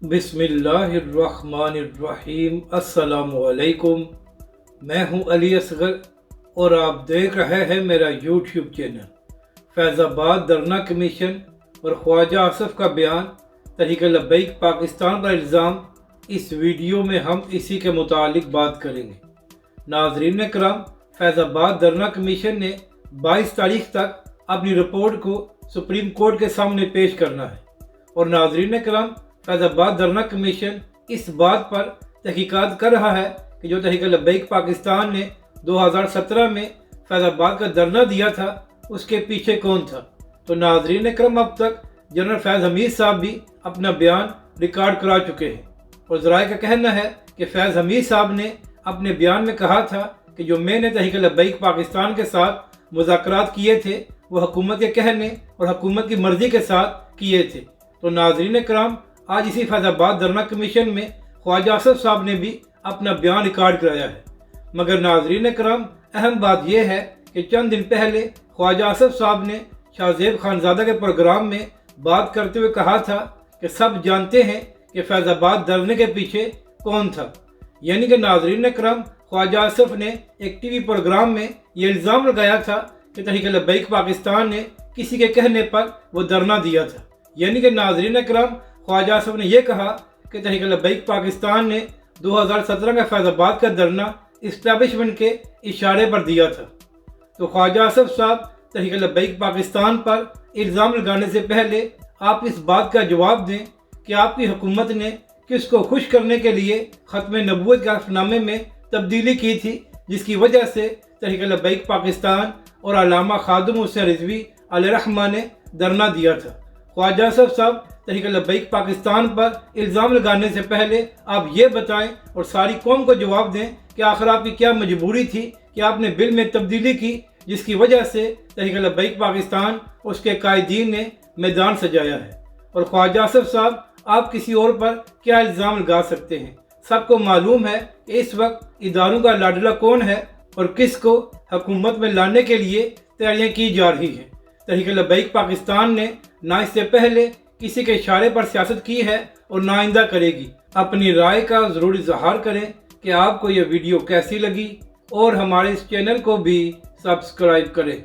बिस्मिल्लाहिर्रहमानिर्रहीम। अस्सलामुअलैकुम। मैं हूं अली असगर और आप देख रहे हैं मेरा यूट्यूब चैनल। फैज़ाबाद धरना कमीशन और ख्वाजा आसफ का बयान तहरीक लब्बैक पाकिस्तान पर इल्ज़ाम, इस वीडियो में हम इसी के मुतालिक बात करेंगे। नाज़रीन कराम, फैज़ाबाद धरना कमीशन ने 22 तारीख तक अपनी रिपोर्ट को सुप्रीम कोर्ट के सामने पेश करना है और नाज़रीन कराम, फैज़ाबाद धरना कमीशन इस बात पर तहकीकात कर रहा है कि जो तहरीक लब्बैक पाकिस्तान ने 2017 में फैज़ाबाद का धरना दिया था उसके पीछे कौन था। तो नाज़रीन करम, अब तक जनरल फैज़ हमीद साहब भी अपना बयान रिकॉर्ड करा चुके हैं और ज़राए का कहना है कि फैज़ हमीद साहब ने अपने बयान में कहा था कि जो मैंने तहरीक लब्बैक पाकिस्तान के साथ मुज़ाकरात किए थे वो हुकूमत के कहने और हुकूमत की मर्ज़ी के साथ किए थे। तो नाज़रीन कराम, आज इसी फैज़ाबाद धरना कमीशन में ख्वाजा आसफ साहब ने भी अपना बयान रिकॉर्ड कराया है। मगर नाज़रीन कराम, अहम बात यह है कि चंद दिन पहले ख्वाजा आसफ साहब ने शाहज़ेब खानज़ादा के प्रोग्राम में बात करते हुए कहा था कि सब जानते हैं कि फैज़ाबाद धरने के पीछे कौन था। यानी कि नाज़रीन कराम, ख्वाजा आसफ ने एक टीवी प्रोग्राम में ये इल्ज़ाम लगाया था कि तहरीक लब्बैक पाकिस्तान ने किसी के कहने पर वो धरना दिया था। यानी कि नाज़रीन कराम, ख्वाजा आसफ ने यह कहा कि तहरीक लब्बैक पाकिस्तान ने 2017 का फैज़ाबाद का धरना इस्टेब्लिशमेंट के इशारे पर दिया था। तो ख्वाजा आसफ साहब, तहरीक लब्बैक पाकिस्तान पर इल्ज़ाम लगाने से पहले आप इस बात का जवाब दें कि आपकी हुकूमत ने किसको खुश करने के लिए ख़त्म नबूवत के हल्फ़नामे में तब्दीली की थी, जिसकी वजह से तहरीक लब्बैक पाकिस्तान और अल्लामा खादिम हुसैन रिज़वी अलैहिर्रहमा ने धरना दिया था। ख्वाजा आसफ साहब, तहरीक लब्बैक पाकिस्तान पर इल्ज़ाम लगाने से पहले आप ये बताएं और सारी कौम को जवाब दें कि आखिर आपकी क्या मजबूरी थी कि आपने बिल में तब्दीली की, जिसकी वजह से तहरीक लब्बैक पाकिस्तान उसके कायदीन ने मैदान सजाया है। और ख्वाजा आसफ साहब, आप किसी और पर क्या इल्ज़ाम लगा सकते हैं। सबको मालूम है कि इस वक्त इदारों का लाडला कौन है और किसको हुकूमत में लाने के लिए तैयारियाँ की जा रही हैं। तहरीक लब्बैक पाकिस्तान ने ना इससे पहले किसी के इशारे पर सियासत की है और ना आइंदा करेगी। अपनी राय का ज़रूर इज़हार करें कि आपको ये वीडियो कैसी लगी और हमारे इस चैनल को भी सब्सक्राइब करें।